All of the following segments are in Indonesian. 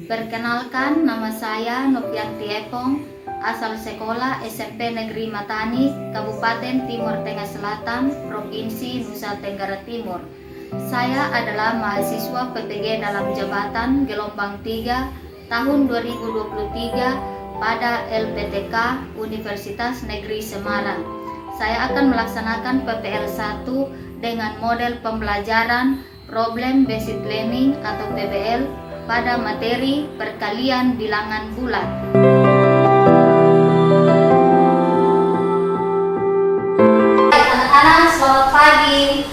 Perkenalkan, nama saya Novianti Epong, asal sekolah SMP Negeri Matani, Kabupaten Timur Tengah Selatan, Provinsi Nusa Tenggara Timur. Saya adalah mahasiswa PPG dalam jabatan gelombang 3 tahun 2023 pada LPTK Universitas Negeri Semarang. Saya akan melaksanakan PPL 1 dengan model pembelajaran Problem Based Learning atau PBL pada materi perkalian bilangan bulat. Anak-anak, selamat pagi.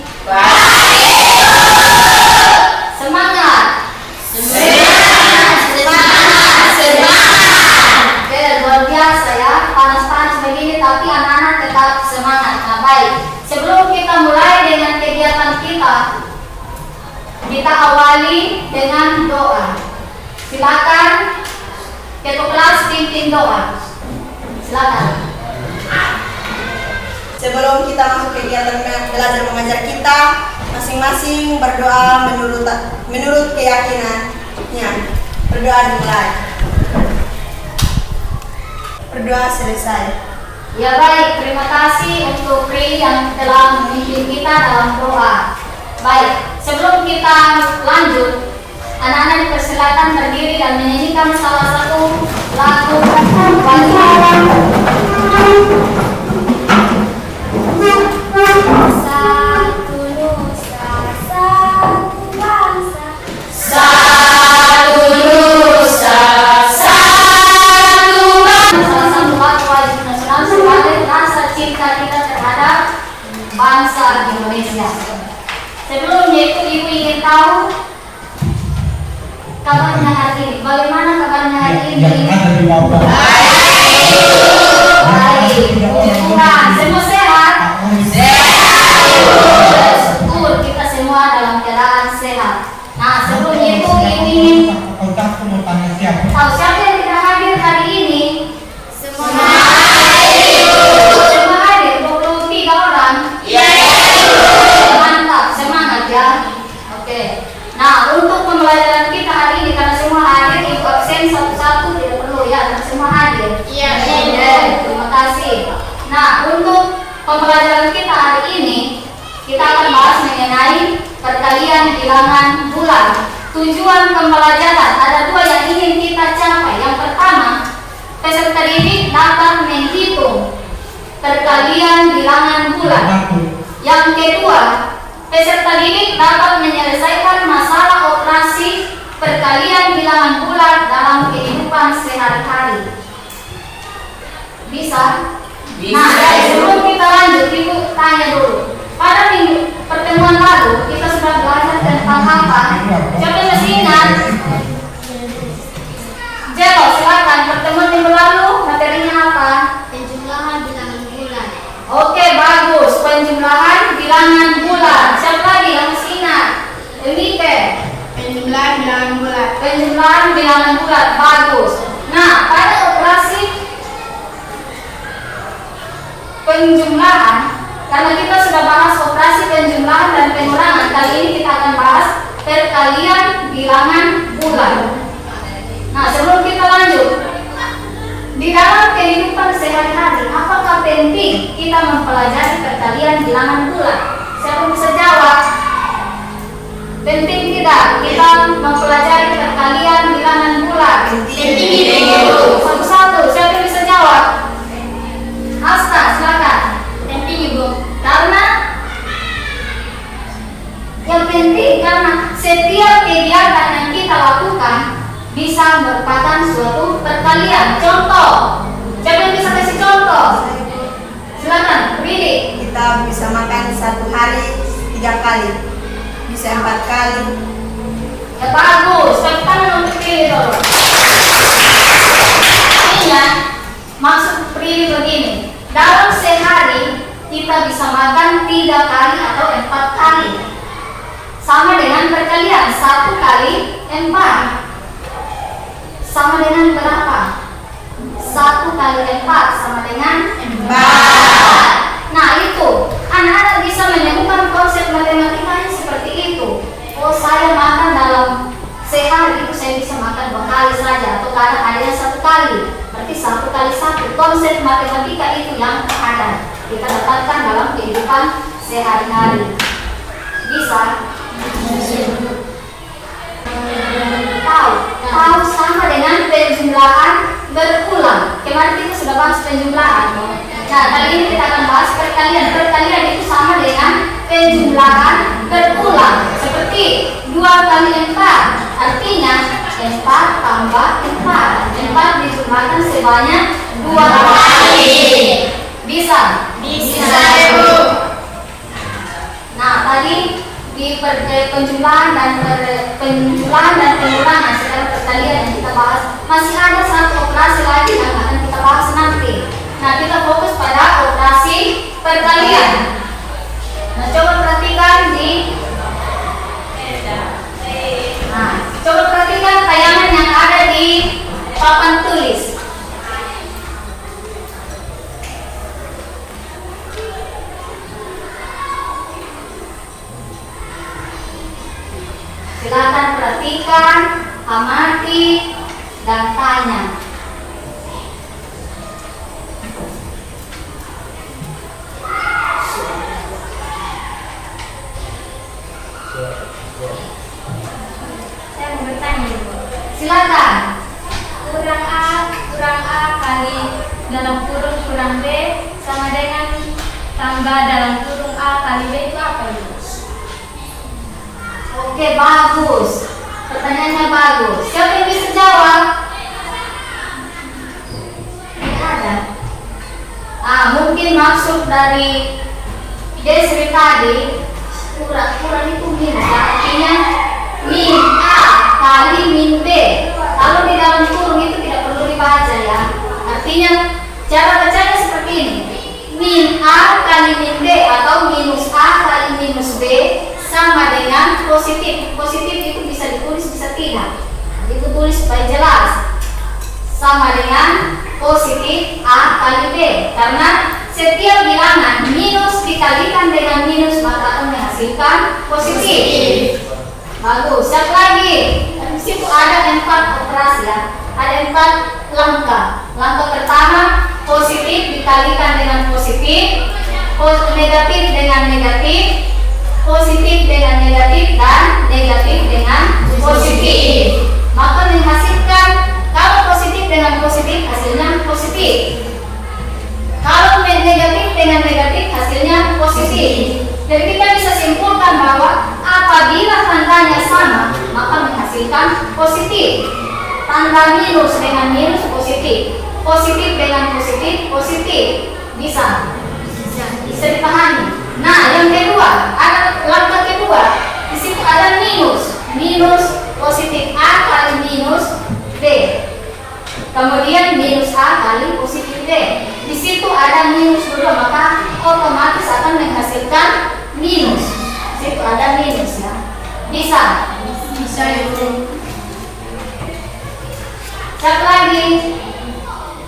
Semangat. Oke, luar biasa ya. Panas-panas begini tapi anak-anak tetap semangat. Nah, baik. Sebelum kita mulai dengan kegiatan kita awali dengan doa. Silakan ketua kelas pimpin doa. Silakan. Sebelum kita masuk kegiatan belajar mengajar kita, masing-masing berdoa menurut keyakinannya. Berdoa dimulai. Berdoa selesai. Ya baik, terima kasih untuk Pri yang telah memimpin kita dalam doa. Baik, sebelum kita lanjut, anak-anak dipersilakan berdiri dan menyanyikan salah satu lagu Satu Nusa, satu bangsa. Satu Nusa, satu bangsa. Salah satu lagu wajib nasional sebagai rasa cinta kita terhadap bangsa Indonesia. Sebelumnya itu ibu ingin tahu kabarnya hari ini. Bagaimana kabarnya hari ini? Baik. Semua sehat? Sehat. Syukur kita semua dalam keadaan sehat. Nah, sebelumnya itu ibu ingin tahu siapa yang tidak hadir hari ini? Semua hadir. Semua hadir. 23 orang. Mantap, semangat ya. Oke. Nah, untuk pembelajaran kita hari ini karena semua hadir, ibu absen satu-satu tidak perlu ya, karena semua hadir. Iya. Terima kasih. Nah, untuk pembelajaran kita hari ini, kita akan bahas mengenai perkalian bilangan bulat. Tujuan pembelajaran ada dua yang ingin kita capai. Yang pertama, peserta didik dapat menghitung perkalian bilangan bulat. Yang kedua, peserta didik dapat menyelesaikan masalah operasi perkalian bilangan bulat dalam kehidupan sehari-hari. Bisa? Nah, sebelum kita lanjut, ibu tanya dulu. Pada pertemuan lalu kita sudah belajar tentang apa? Siapa yang masih ingat? Jelo, silakan. Pertemuan minggu lalu materinya apa? Penjumlahan bilangan bulat. Oke, bagus. Penjumlahan bilangan bulat. Siapa lagi yang masih ingat? Enike. Penjumlahan bilangan bulat. Penjumlahan bilangan bulat. Bagus. Nah, pada operasi penjumlahan, karena kita sudah bahas operasi penjumlahan dan pengurangan, kali ini kita akan bahas perkalian bilangan bulat. Nah, sebelum kita lanjut, di dalam kehidupan sehari-hari, apakah penting kita mempelajari perkalian bilangan bulat? Siapa bisa jawab? Penting tidak kita mempelajari perkalian bilangan bulat? Penting. Satu-satu, siapa bisa jawab? Asta, silakan. Penting ibu. Karena yang penting karena setiap kegiatan yang kita lakukan bisa merupakan suatu perkalian. Contoh, siapa yang bisa kasih contoh? Silakan, Ridi. Kita bisa makan satu hari 3 kali, bisa 4 kali. Ya bagus, tapi tangan untuk pilih dulu. Ini ya, maksud pilih begini. Dalam sehari kita bisa makan 3 kali atau 4 kali. Sama dengan perkalian 1 kali 4. Sama dengan berapa? 1 kali 4 sama dengan 4. Nah itu, anak-anak bisa menemukan konsep matematikanya seperti itu. Oh, saya makan dalam sehari itu saya bisa makan 2 kali konsep matematika itu yang ada kita dapatkan dalam kehidupan sehari-hari. Bisa? Tahu sama dengan penjumlahan berulang. Kemarin kita sudah bahas penjumlahan. Nah, kali ini kita akan bahas perkalian. Perkalian itu sama dengan penjumlahan berulang. Seperti 2 kali 4. Artinya 4 tambah 4. 4 dijumlahkan sebanyak 2 kali. Bisa? Bisa, Ibu. Nah, tadi di penjumlahan dan pengulangan sekarang perkalian yang kita bahas, masih ada satu operasi lagi yang akan kita bahas nanti. Nah, kita fokus pada operasi perkalian. Nah, coba perhatikan coba perhatikan tayangan yang ada di papan tulis. Silakan perhatikan, amati, dan tanya. Saya mau bertanya, Ibu. Silakan. Kurang A kali dalam kurung kurang B sama dengan tambah dalam kurung A kali B itu apa, Ibu? Oke, bagus. Pertanyaannya bagus. Siapa yang bisa jawab? Tidak ada. Mungkin maksud dari Desri tadi kurang itu min, artinya min A kali min B. Kalau di dalam kurung itu tidak perlu dibaca ya. Artinya cara bacanya seperti ini. Min A kali min B atau minus A kali minus B sama dengan positif. Positif itu bisa ditulis, bisa tidak. Itu tulis supaya jelas. Sama dengan positif A kali B. Karena setiap bilangan minus dikalikan dengan minus maka akan menghasilkan positif. Bagus. Satu lagi. Di situ ada 4 operasi ya. Ada 4 langkah. Langkah pertama positif dikalikan dengan positif, negatif dengan negatif, positif dengan negatif, dan negatif dengan positif. Maka menghasilkan kalau positif dengan positif hasilnya positif. Kalau negatif dengan negatif hasilnya positif. Jadi kita bisa simpulkan bahwa apabila tandanya sama maka menghasilkan positif. Tanda minus dengan minus positif. Positif dengan positif positif. Bisa dipahami. Nah, yang kedua, ada langkah kedua. Di situ ada minus positif A kali minus B. Kemudian minus A kali positif B. Di situ ada minus dulu, maka otomatis akan menghasilkan minus. Di situ ada minus ya. Bisa? Bisa, Ibu. Siapa lagi?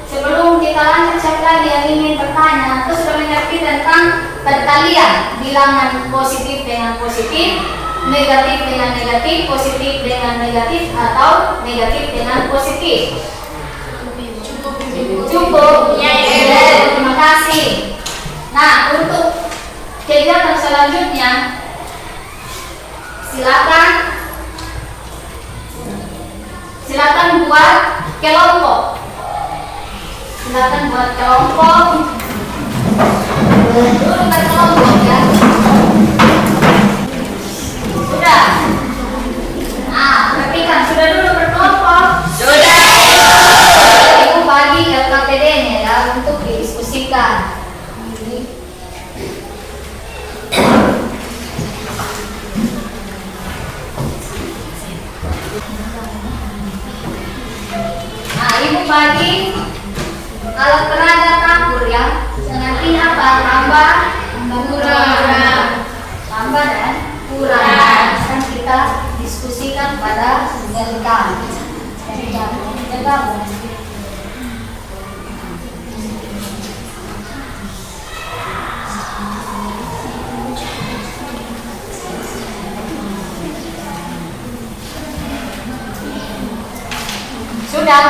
Sebelum kita lanjut, siapa lagi yang ingin bertanya atau sudah mengerti tentang perkalian bilangan positif dengan positif, negatif dengan negatif, positif dengan negatif, atau negatif dengan positif? Cukup? Ya, Terima kasih. Nah, untuk kegiatan selanjutnya silakan buat kelompok. Silakan buat kelompok. Dulu berkelompok ya. Sudah. Nah, perhatikan sudah dulu berkelompok. Sudah. Ibu bagi LKPD-nya ya untuk didiskusikan. Nah, ibu bagi alat peraga tambur ya. Artinya apa? Tambah, kurang. Tambah dan kurang. Sekarang kita diskusikan pada LK. Sudah?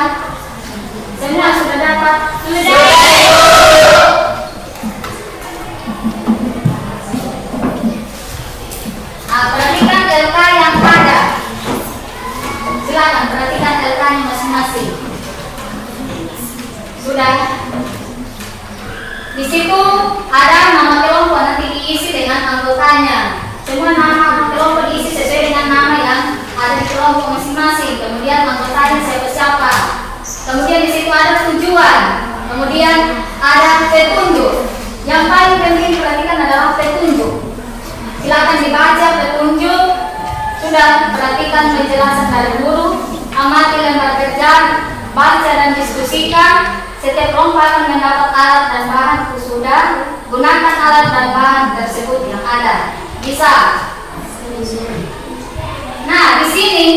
Semua sudah dapat? Sudah. Nah, perhatikan LK yang ada. Silakan perhatikan LK-nya masing-masing. Sudah. Di situ ada nama kelompok, nanti diisi dengan anggotanya. Semua nama kelompok diisi sesuai dengan nama yang ada di kelompok masing-masing. Kemudian anggotanya siapa-siapa. Kemudian di situ ada tujuan. Kemudian ada petunjuk. Yang paling penting perhatikan adalah petunjuk. Silakan dibaca petunjuk. Sudah, perhatikan penjelasan dari guru. Amati lembar kerja, baca dan diskusikan. Setiap kelompok akan mendapat alat dan bahan. Sudah, gunakan alat dan bahan tersebut yang ada. Bisa. Nah, di sini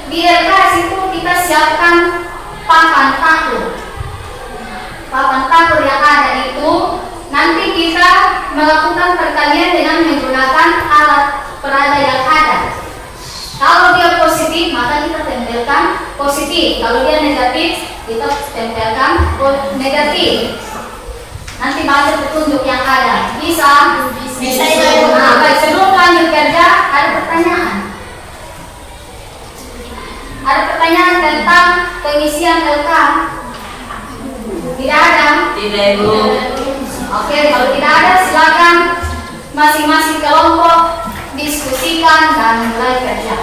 di LKS itu kita siapkan papan takur. Papan takur yang ada itu nanti kita melakukan perkalian dengan menggunakan alat peraga yang ada. Kalau dia positif, maka kita tempelkan positif. Kalau dia negatif, kita tempelkan negatif. Nanti baca petunjuk yang ada. Bisa? Bisa. Nah, baik, sebelum lanjut kerja, ada pertanyaan. Ada pertanyaan tentang pengisian LK? Tidak ada? Tidak, Ibu. Oke, kalau tidak ada, silakan masing-masing kelompok diskusikan dan mulai kerja.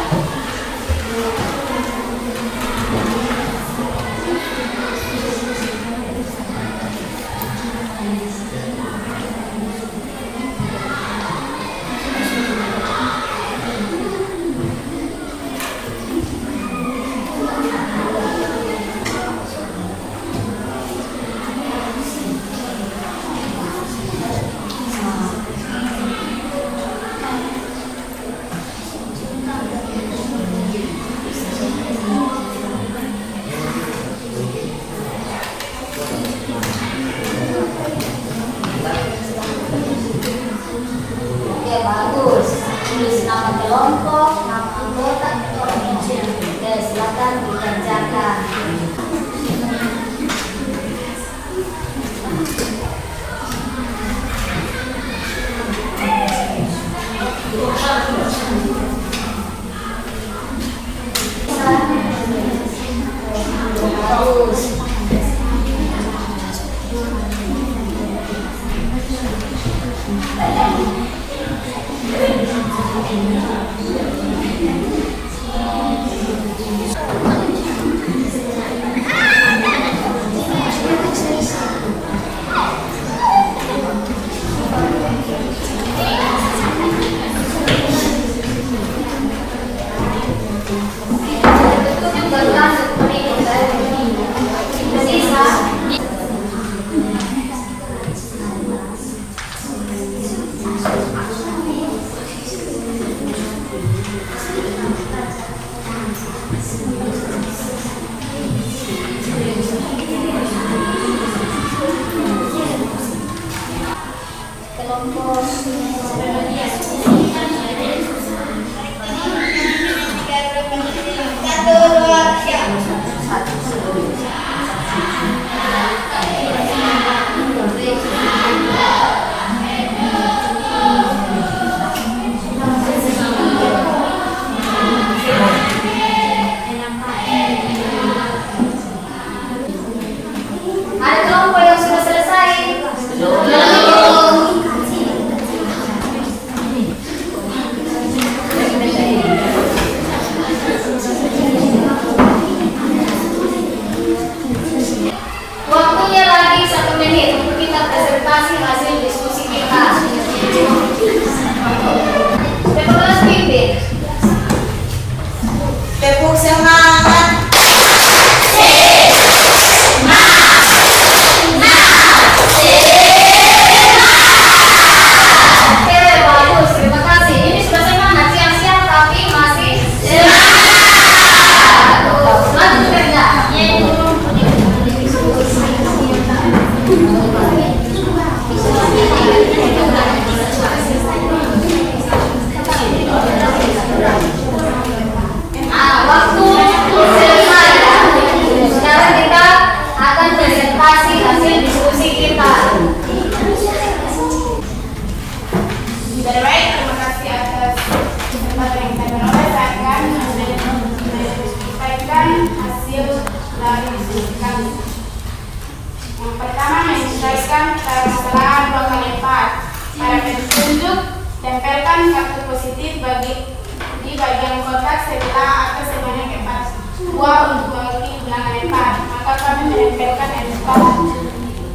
Oke, bagus. Tulis nama kelompok, nama anggota, oke, silakan dikerjakan. Bagus. Petunjuk barulah seperti ini.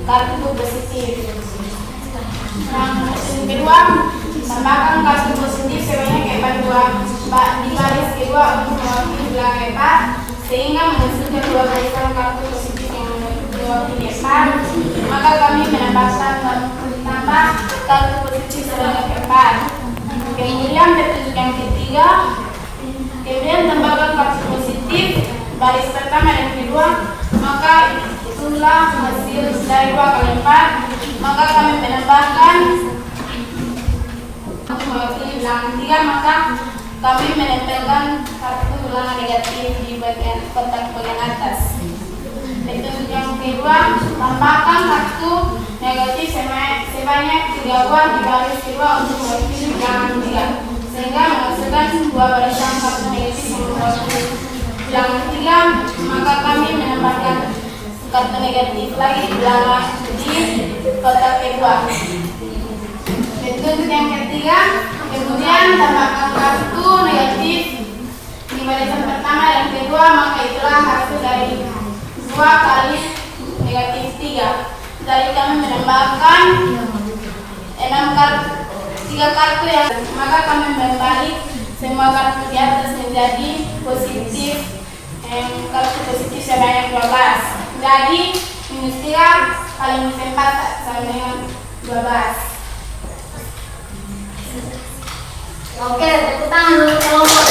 kartu positif. Yang kedua, tambahkan kartu positif sebanyak EPA 2 di baris kedua untuk mewakili bilangan EPA sehingga menghasilkan 2 barisan kartu positif yang mewakili EPA. Maka kami menambahkan kartu positif sebanyak EPA. Kemudian petunjuk yang ketiga, kemudian tambahkan kartu positif baris pertama dan kedua, maka itulah hasil dari 2 kali 4. Maka kami menambahkan untuk mewakili bilangan 3, maka kami menempelkan kartu bilangan negatif di bagian kotak bagian atas. Petunjuk yang kedua, tambahkan kartu negatif sebanyak 3 buah di baris kedua untuk mewakili bilangan 3 sehingga menghasilkan 2 barisan kartu negatif yang mewakili bilangan 3. Maka kami menambahkan kartu negatif lagi di bilangan di kotak kedua. Petunjuk yang ketiga, kemudian tambahkan kartu negatif di barisan pertama dan kedua, maka itulah hasil dari 2 kali negatif 3. Dari kami menambahkan 3 kartu yang, maka kami membalik semua kartu di atas menjadi positif, kartu positif sebanyak 12. Jadi minus 3 kali minus 4 sama dengan 12. Oke, tepuk tangan untuk kelompok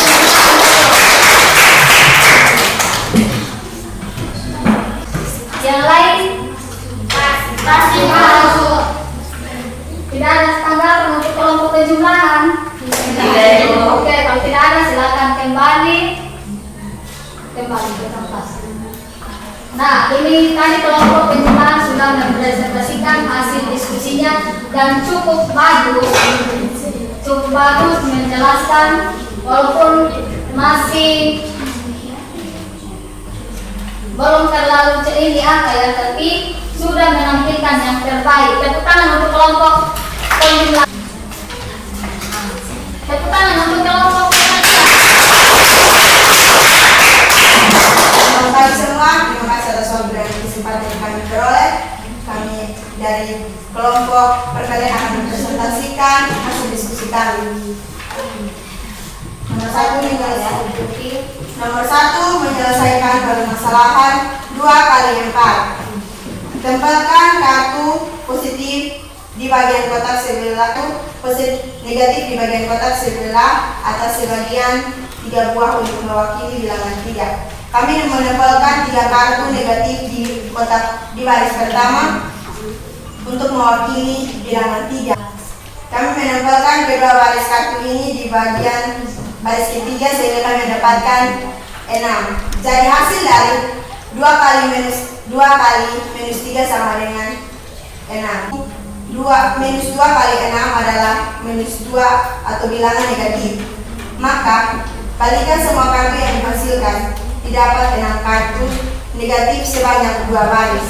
yang lain. Pasti masuk. Tidak ada tanggapan untuk kelompok penjumlahan. Oke, kalau tidak ada silakan kembali ke tempat. Nah, ini tadi kelompok penjumlahan sudah mempresentasikan hasil diskusinya dan cukup bagus menjelaskan, walaupun masih belum terlalu ini angka ya, tapi sudah menampilkan yang terbaik. Tepuk tangan untuk kelompok penjumlahan. Tepuk tangan untuk kelompok penjumlahan. Selamat pagi semua, terima kasih atas waktu dan kesempatan yang kami peroleh. Kami dari kelompok perkalian akan mempresentasikan hasil diskusi kami. Nomor 1 menyelesaikan permasalahan 2 kali 4. Tempelkan kartu positif di bagian kotak sebelah, negatif di bagian kotak sebelah atas sebagian 3 buah untuk mewakili bilangan 3. Kami menempelkan 3 kartu negatif di kotak di baris pertama untuk mewakili bilangan 3. Kami menempelkan kedua baris kartu ini di bagian baris ketiga sehingga kami mendapatkan 6. Jadi hasil dari 2 kali minus 3 sama dengan 6. Minus 2 kali 6 adalah minus 2 atau bilangan negatif. Maka kalikan semua kartu yang dihasilkan. Didapat 6 kartu negatif sebanyak 2 baris.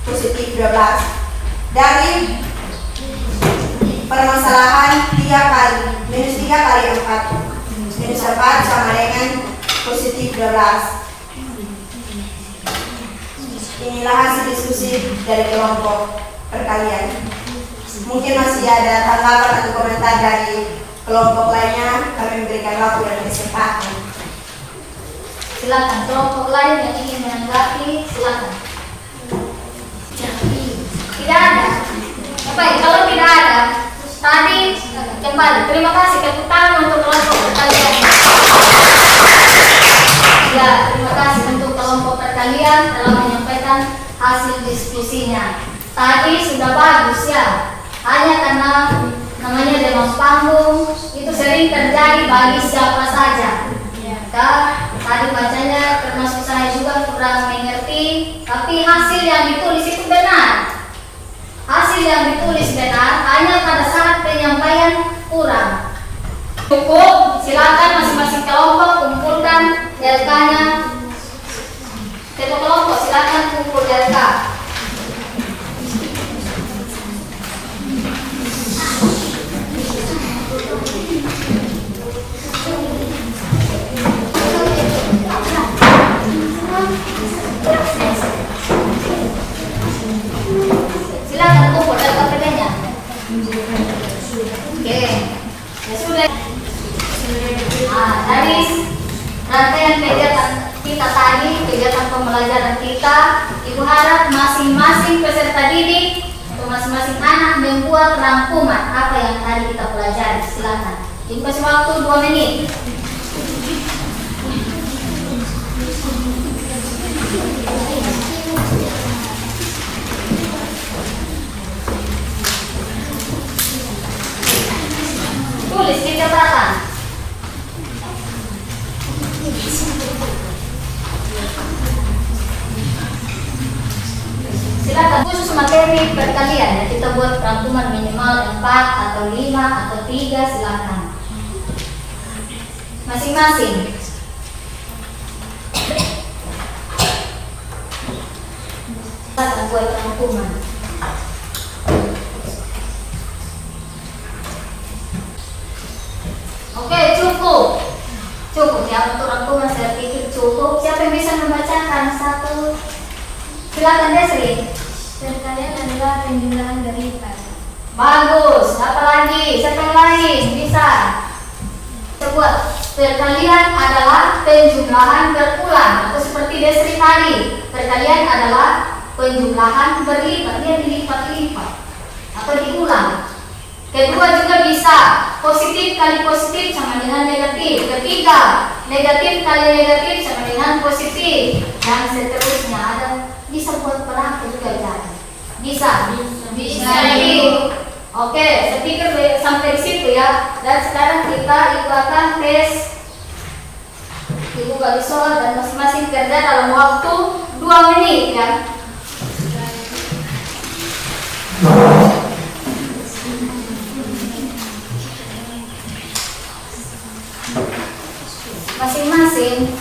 Positif 12. Dari permasalahan 3 kali minus 3 kali 4. Minus 4 sama dengan positif 12. Inilah hasil diskusi dari kelompok perkalian. Mungkin masih ada tanggapan atau komentar dari kelompok lainnya. Kami memberikan waktu dan kesempatan. Silakan kelompok lain yang ingin menanggapi, silakan. Tidak ada. Baik, kalau tidak ada, tadi kembali. Terima kasih, tepuk tangan untuk kelompok perkalian. Ya, terima kasih untuk kelompok perkalian telah menyampaikan hasil diskusinya. Tadi sudah bagus ya. Hanya karena namanya demos panggung itu sering terjadi bagi siapa saja. Tadi bacanya termasuk saya juga kurang mengerti, tapi hasil yang ditulis itu benar. Hasil yang ditulis benar, hanya pada saat penyampaian kurang. Cukup, silakan masing-masing kelompok kumpulkan LK-nya. Setiap kelompok silakan kumpul LK. Nah, dari rangkaian kegiatan kita tadi, kegiatan pembelajaran kita, Ibu harap masing-masing peserta didik atau masing-masing anak membuat rangkuman apa yang tadi kita pelajari. Silakan. Ibu kasih waktu 2 menit. Tulis di catatan. Silakan, khusus materi perkalian ya, kita buat rangkuman minimal 4 atau 5 atau 3, silakan. Masing-masing. Silakan buat rangkuman. Oke, cukup ya untuk rangkuman, saya pikir cukup. Siapa yang bisa membacakan satu? Silakan Desri. Perkalian adalah penjumlahan dari 4. Bagus. Apa lagi? Siapa yang lain? Bisa. Coba. Perkalian adalah penjumlahan berulang atau seperti Desri tadi. Perkalian adalah penjumlahan berlipat, dia dilipat-lipat atau diulang. Kedua juga bisa positif kali positif sama dengan negatif. Ketiga, negatif kali negatif sama dengan positif. Dan seterusnya ada bisa buat berapa juga jadi. Bisa. Jadi, oke, saya pikir sampai di situ ya. Dan sekarang kita akan tes. Ibu bagi soal dan masing-masing kerja dalam waktu 2 menit ya. Masing-masing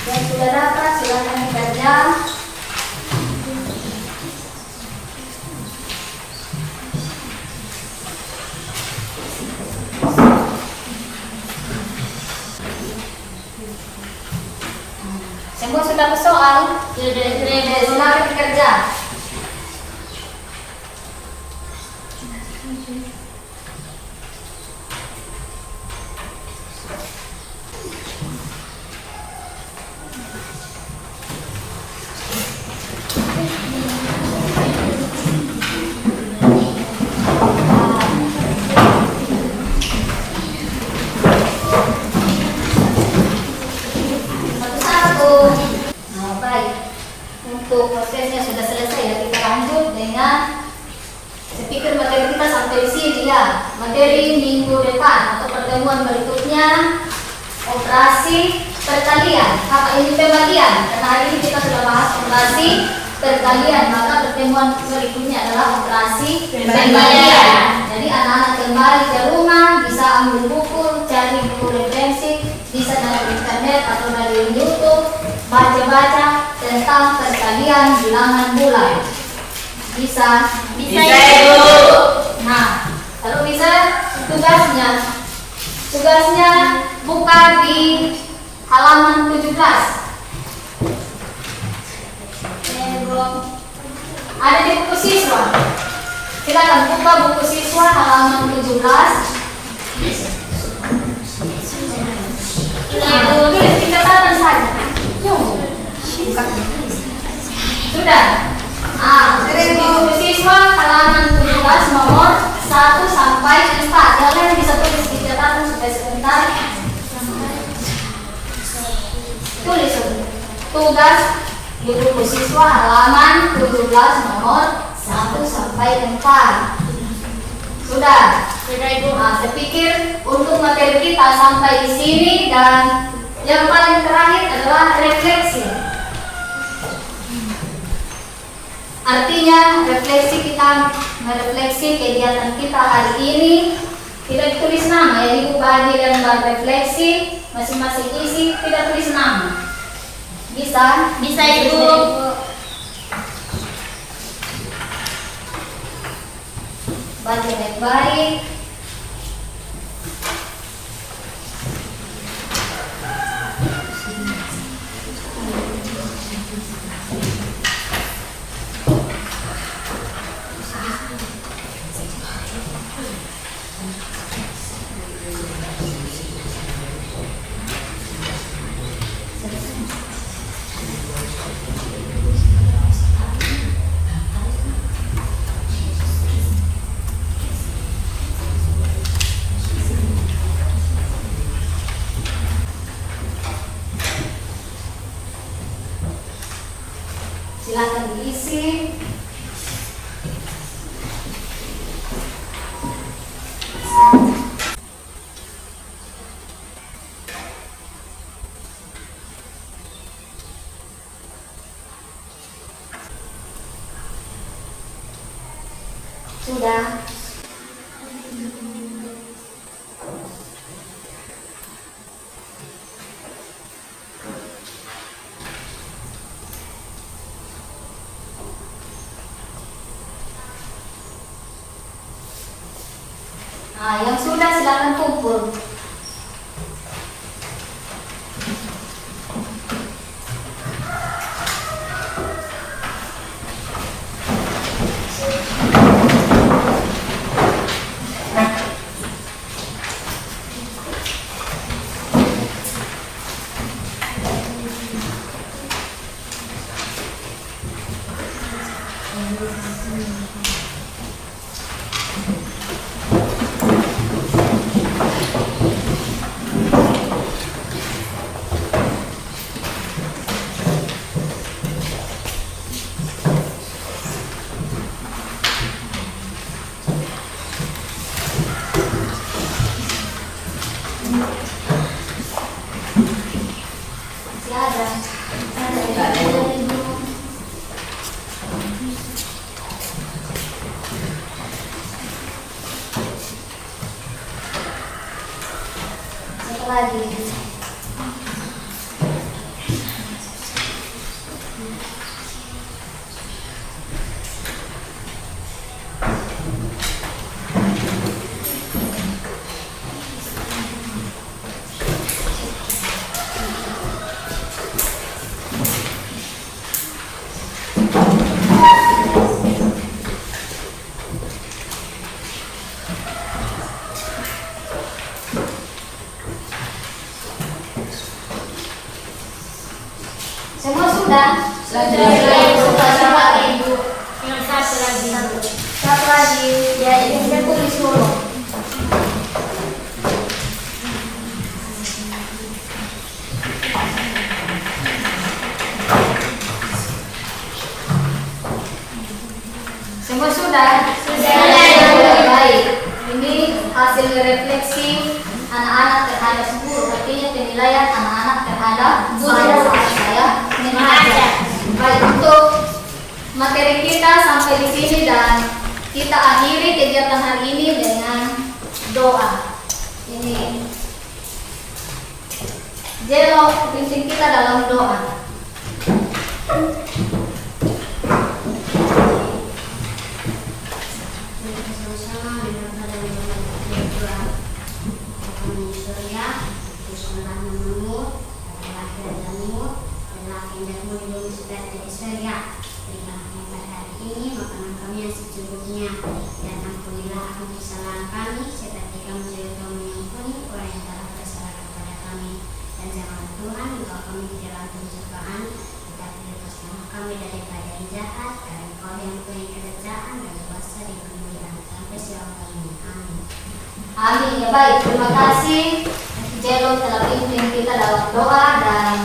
yang sudah dapat silakan kerja. Semua sudah bersoal? Sudah. Silakan kerja. Untuk prosesnya sudah selesai ya, kita lanjut dengan speaker materi kita sampai di sini ya. Materi minggu depan atau pertemuan berikutnya operasi perkalian. Apa ini pembagian? Karena hari ini kita sudah bahas operasi perkalian, maka pertemuan berikutnya adalah operasi pembagian. Jadi anak-anak kembali ke rumah bisa ambil buku, cari buku referensi, bisa dari internet atau dari YouTube, baca-baca tentang perkalian bilangan bulan. Bisa Ibu. Nah, kalau bisa tugasnya buka di halaman 17. Ada di buku siswa. Silakan buka buku siswa halaman 17. Tulis di catatan saja. Sudah. Di buku siswa halaman 17 nomor 1 sampai 4. Yang lain bisa tulis di catatan supaya sebentar. Tulis tugas di buku siswa halaman 17 nomor 1 sampai 4. Sudah. Ibu. Saya pikir untuk materi kita sampai di sini, dan yang paling terakhir adalah refleksi. Artinya refleksi, kita merefleksi kegiatan kita hari ini. Tidak ditulis nama ya, Ibu bagi lembar refleksi, masing-masing isi, tidak tulis nama. Bisa? Bisa Ibu. Baca baik-baik. Nah, yang sudah silakan kumpul. Lagi. Semua sudah? Sudah lagi. Satu lagi. Ya, ini saya tulis dulu. Semua sudah? Sudah. Baik. Ini hasil refleksi anak-anak terhadap guru, artinya penilaian anak-anak terhadap guru saat saya mengajar. Baik, untuk materi kita sampai di sini dan kita akhiri kegiatan hari ini dengan doa. Ini Jelo pimpin kita dalam doa. Amin. Ya baik, terima kasih Jelo telah pimpin kita dalam doa dan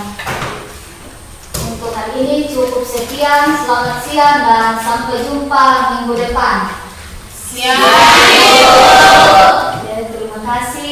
untuk hari ini cukup sekian. Selamat siang dan sampai jumpa minggu depan. Siap. Ya, terima kasih.